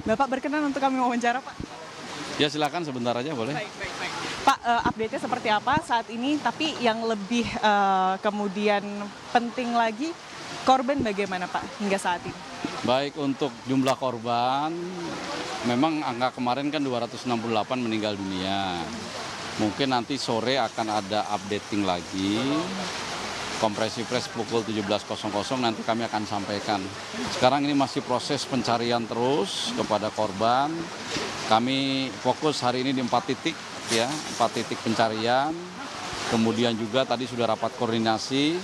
Bapak berkenan untuk kami wawancara, Pak? Ya silakan sebentar aja boleh. Baik, baik, baik. Pak, update-nya seperti apa saat ini? Tapi yang lebih kemudian penting lagi, korban bagaimana, Pak, hingga saat ini? Baik untuk jumlah korban, memang angka kemarin kan 268 meninggal dunia. Mungkin nanti sore akan ada updating lagi. Kompresi pers pukul 17.00 nanti kami akan sampaikan. Sekarang ini masih proses pencarian terus kepada korban. Kami fokus hari ini di 4 titik ya, 4 titik pencarian. Kemudian juga tadi sudah rapat koordinasi,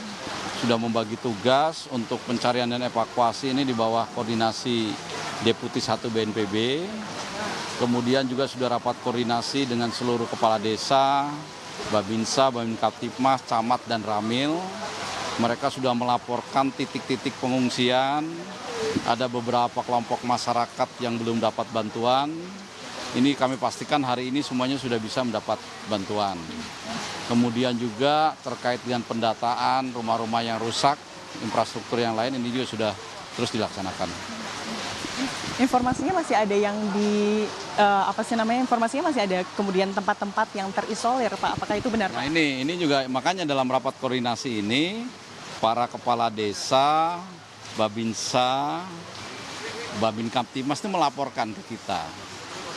sudah membagi tugas untuk pencarian dan evakuasi ini di bawah koordinasi Deputi 1 BNPB. Kemudian juga sudah rapat koordinasi dengan seluruh kepala desa, Babinsa, Babin Kaptipmas, Camat, dan Ramil. Mereka sudah melaporkan titik-titik pengungsian, ada beberapa kelompok masyarakat yang belum dapat bantuan. Ini kami pastikan hari ini semuanya sudah bisa mendapat bantuan. Kemudian juga terkait dengan pendataan rumah-rumah yang rusak, infrastruktur yang lain ini juga sudah terus dilaksanakan. Informasinya masih ada yang informasinya masih ada kemudian tempat-tempat yang terisolir, Pak. Apakah itu benar, Nah Pak? ini juga makanya dalam rapat koordinasi ini, para kepala desa, Babinsa, Babin Kaptimas itu melaporkan ke kita.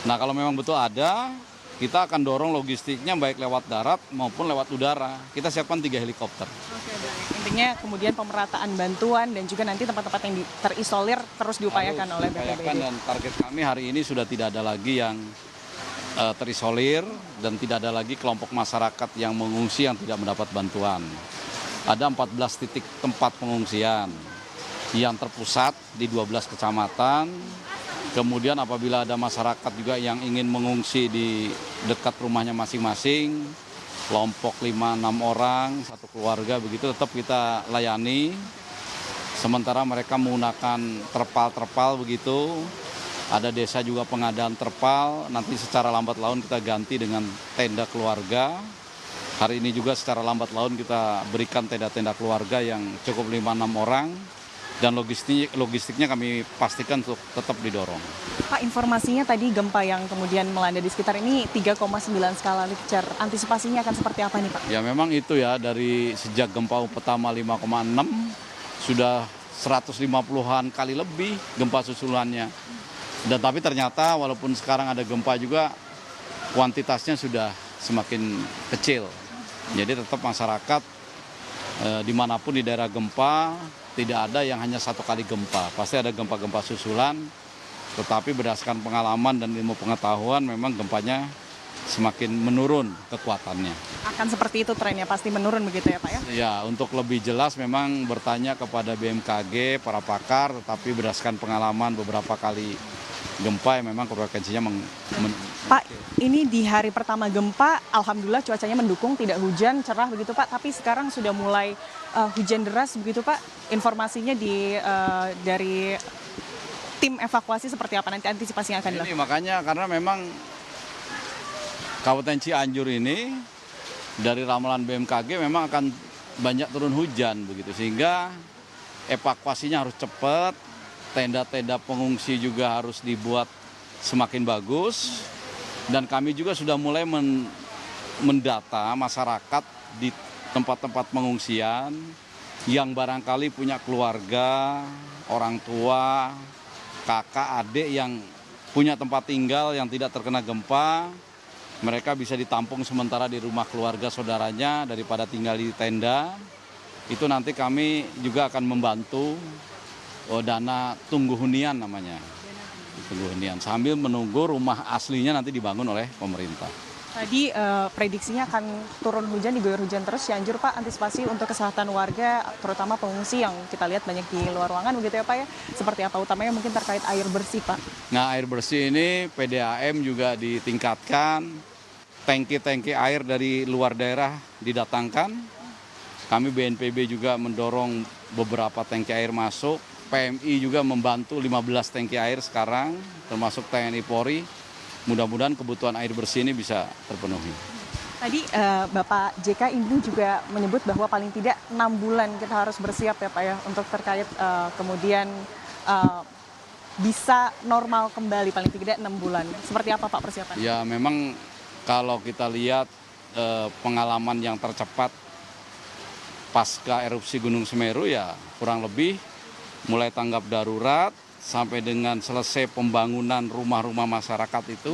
Nah kalau memang betul ada, kita akan dorong logistiknya baik lewat darat maupun lewat udara. Kita siapkan 3 helikopter. Oke, baik. Intinya kemudian pemerataan bantuan dan juga nanti tempat-tempat yang terisolir terus diupayakan oleh BPBD. Dan target kami hari ini sudah tidak ada lagi yang terisolir dan tidak ada lagi kelompok masyarakat yang mengungsi yang tidak mendapat bantuan. Ada 14 titik tempat pengungsian yang terpusat di 12 kecamatan. Kemudian apabila ada masyarakat juga yang ingin mengungsi di dekat rumahnya masing-masing, kelompok 5-6 orang, satu keluarga begitu tetap kita layani. Sementara mereka menggunakan terpal-terpal begitu. Ada desa juga pengadaan terpal, nanti secara lambat laun kita ganti dengan tenda keluarga. Hari ini juga secara lambat laun kita berikan tenda-tenda keluarga yang cukup 5-6 orang. Dan logistiknya kami pastikan untuk tetap didorong. Pak, informasinya tadi gempa yang kemudian melanda di sekitar ini 3,9 skala Richter. Antisipasinya akan seperti apa nih, Pak? Ya memang itu ya, dari sejak gempa pertama 5,6 sudah 150-an kali lebih gempa susulannya. Dan tapi ternyata walaupun sekarang ada gempa juga kuantitasnya sudah semakin kecil. Jadi tetap masyarakat dimanapun di daerah gempa tidak ada yang hanya satu kali gempa. Pasti ada gempa-gempa susulan, tetapi berdasarkan pengalaman dan ilmu pengetahuan memang gempanya semakin menurun kekuatannya. Akan seperti itu trennya, pasti menurun begitu ya, Pak ya? Ya, untuk lebih jelas memang bertanya kepada BMKG, para pakar, tetapi berdasarkan pengalaman beberapa kali gempa yang memang frekuensinya Pak, ini di hari pertama gempa, alhamdulillah cuacanya mendukung, tidak hujan, cerah begitu Pak. Tapi sekarang sudah mulai hujan deras begitu Pak. Informasinya dari tim evakuasi seperti apa nanti antisipasinya akan dilakukan? Ini makanya karena memang Kabupaten Cianjur ini dari ramalan BMKG memang akan banyak turun hujan begitu, sehingga evakuasinya harus cepat, tenda-tenda pengungsi juga harus dibuat semakin bagus, dan kami juga sudah mulai mendata masyarakat di tempat-tempat pengungsian yang barangkali punya keluarga, orang tua, kakak, adik yang punya tempat tinggal yang tidak terkena gempa. Mereka bisa ditampung sementara di rumah keluarga saudaranya daripada tinggal di tenda. Itu nanti kami juga akan membantu dana tunggu hunian namanya. Tunggu hunian sambil menunggu rumah aslinya nanti dibangun oleh pemerintah. Tadi prediksinya akan turun hujan, diguyur hujan terus Cianjur Pak. Antisipasi untuk kesehatan warga, terutama pengungsi yang kita lihat banyak di luar ruangan begitu ya Pak ya. Seperti apa utamanya mungkin terkait air bersih Pak? Nah air bersih ini PDAM juga ditingkatkan. Tangki-tangki air dari luar daerah didatangkan. Kami BNPB juga mendorong beberapa tangki air masuk. PMI juga membantu 15 tangki air sekarang, termasuk TNI Polri. Mudah-mudahan kebutuhan air bersih ini bisa terpenuhi. Tadi Bapak JK ini juga menyebut bahwa paling tidak 6 bulan kita harus bersiap ya Pak ya untuk terkait kemudian bisa normal kembali paling tidak 6 bulan. Seperti apa Pak persiapan? Ya memang kalau kita lihat pengalaman yang tercepat pasca erupsi Gunung Semeru ya kurang lebih mulai tanggap darurat sampai dengan selesai pembangunan rumah-rumah masyarakat itu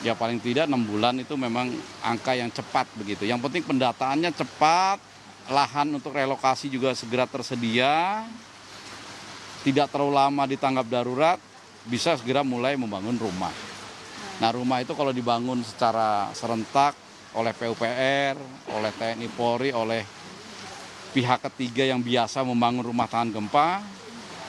ya paling tidak 6 bulan itu memang angka yang cepat begitu. Yang penting pendataannya cepat, lahan untuk relokasi juga segera tersedia, tidak terlalu lama di tanggap darurat, bisa segera mulai membangun rumah. Nah rumah itu kalau dibangun secara serentak oleh PUPR, oleh TNI Polri, oleh pihak ketiga yang biasa membangun rumah tahan gempa,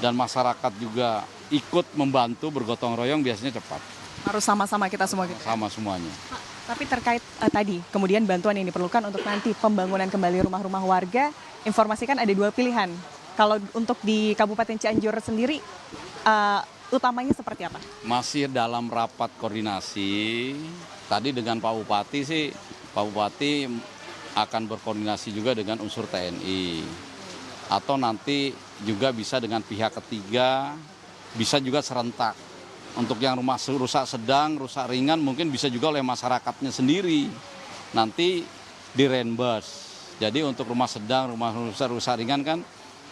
dan masyarakat juga ikut membantu bergotong royong biasanya cepat. Harus sama-sama kita semua gitu. Sama semuanya. Pak, tapi terkait tadi, kemudian bantuan yang diperlukan untuk nanti pembangunan kembali rumah-rumah warga, informasikan ada 2 pilihan. Kalau untuk di Kabupaten Cianjur sendiri, utamanya seperti apa? Masih dalam rapat koordinasi, tadi dengan Pak Bupati sih, Pak Bupati akan berkoordinasi juga dengan unsur TNI. Atau nanti juga bisa dengan pihak ketiga, bisa juga serentak. Untuk yang rumah rusak sedang, rusak ringan mungkin bisa juga oleh masyarakatnya sendiri. Nanti direimburse. Jadi untuk rumah sedang, rumah rusak ringan kan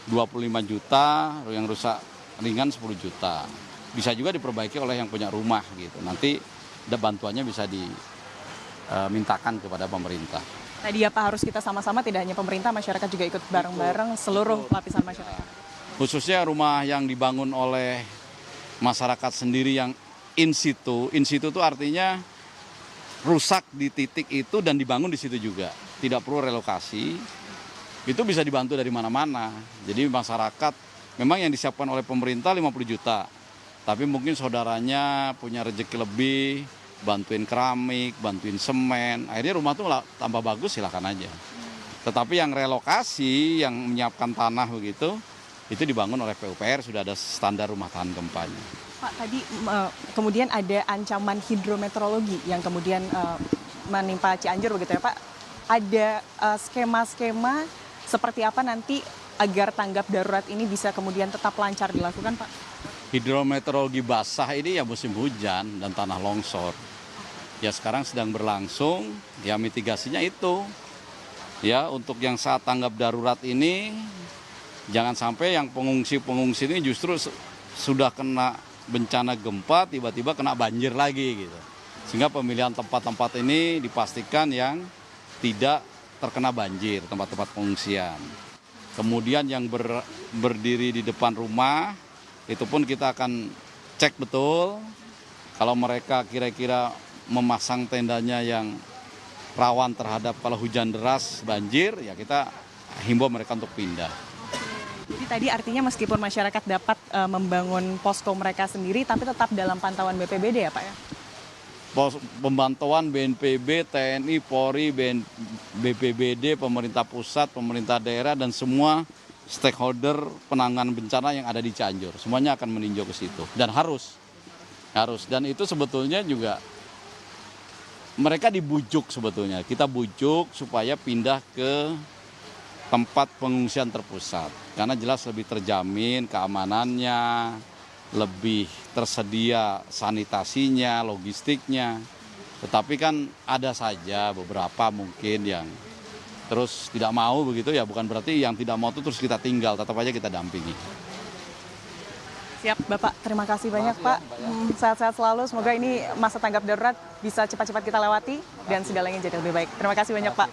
25 juta, yang rusak ringan 10 juta. Bisa juga diperbaiki oleh yang punya rumah gitu. Nanti bantuannya bisa dimintakan kepada pemerintah. Tadi ya Pak, harus kita sama-sama, tidak hanya pemerintah, masyarakat juga ikut bareng-bareng seluruh lapisan masyarakat. Khususnya rumah yang dibangun oleh masyarakat sendiri yang in situ itu artinya rusak di titik itu dan dibangun di situ juga. Tidak perlu relokasi, itu bisa dibantu dari mana-mana. Jadi masyarakat memang yang disiapkan oleh pemerintah 50 juta, tapi mungkin saudaranya punya rezeki lebih, bantuin keramik, bantuin semen, akhirnya rumah tuh tambah bagus, silakan aja. Tetapi yang relokasi, yang menyiapkan tanah begitu, itu dibangun oleh PUPR, sudah ada standar rumah tahan gempanya. Pak, tadi kemudian ada ancaman hidrometeorologi yang kemudian menimpa Cianjur begitu ya Pak. Ada skema-skema seperti apa nanti agar tanggap darurat ini bisa kemudian tetap lancar dilakukan Pak? Hidrometeorologi basah ini ya musim hujan dan tanah longsor. Ya sekarang sedang berlangsung, ya mitigasinya itu. Ya untuk yang saat tanggap darurat ini, jangan sampai yang pengungsi-pengungsi ini justru sudah kena bencana gempa, tiba-tiba kena banjir lagi gitu. Sehingga pemilihan tempat-tempat ini dipastikan yang tidak terkena banjir, tempat-tempat pengungsian. Kemudian yang berdiri di depan rumah, itu pun kita akan cek betul. Kalau mereka kira-kira memasang tendanya yang rawan terhadap kalau hujan deras, banjir, ya kita himbau mereka untuk pindah. Jadi tadi artinya meskipun masyarakat dapat membangun posko mereka sendiri, tapi tetap dalam pantauan BPBD ya Pak ya? Pemantauan BNPB, TNI, Polri, BPBD, pemerintah pusat, pemerintah daerah, dan semua stakeholder penanganan bencana yang ada di Cianjur. Semuanya akan meninjau ke situ. Dan harus. Dan itu sebetulnya juga mereka dibujuk sebetulnya. Kita bujuk supaya pindah ke tempat pengungsian terpusat. Karena jelas lebih terjamin keamanannya, lebih tersedia sanitasinya, logistiknya. Tetapi kan ada saja beberapa mungkin yang terus tidak mau begitu, ya bukan berarti yang tidak mau itu terus kita tinggal, tetap aja kita dampingi. Siap Bapak, terima kasih banyak Pak. Sehat-sehat selalu, semoga ini masa tanggap darurat bisa cepat-cepat kita lewati dan segalanya jadi lebih baik. Terima kasih banyak Pak.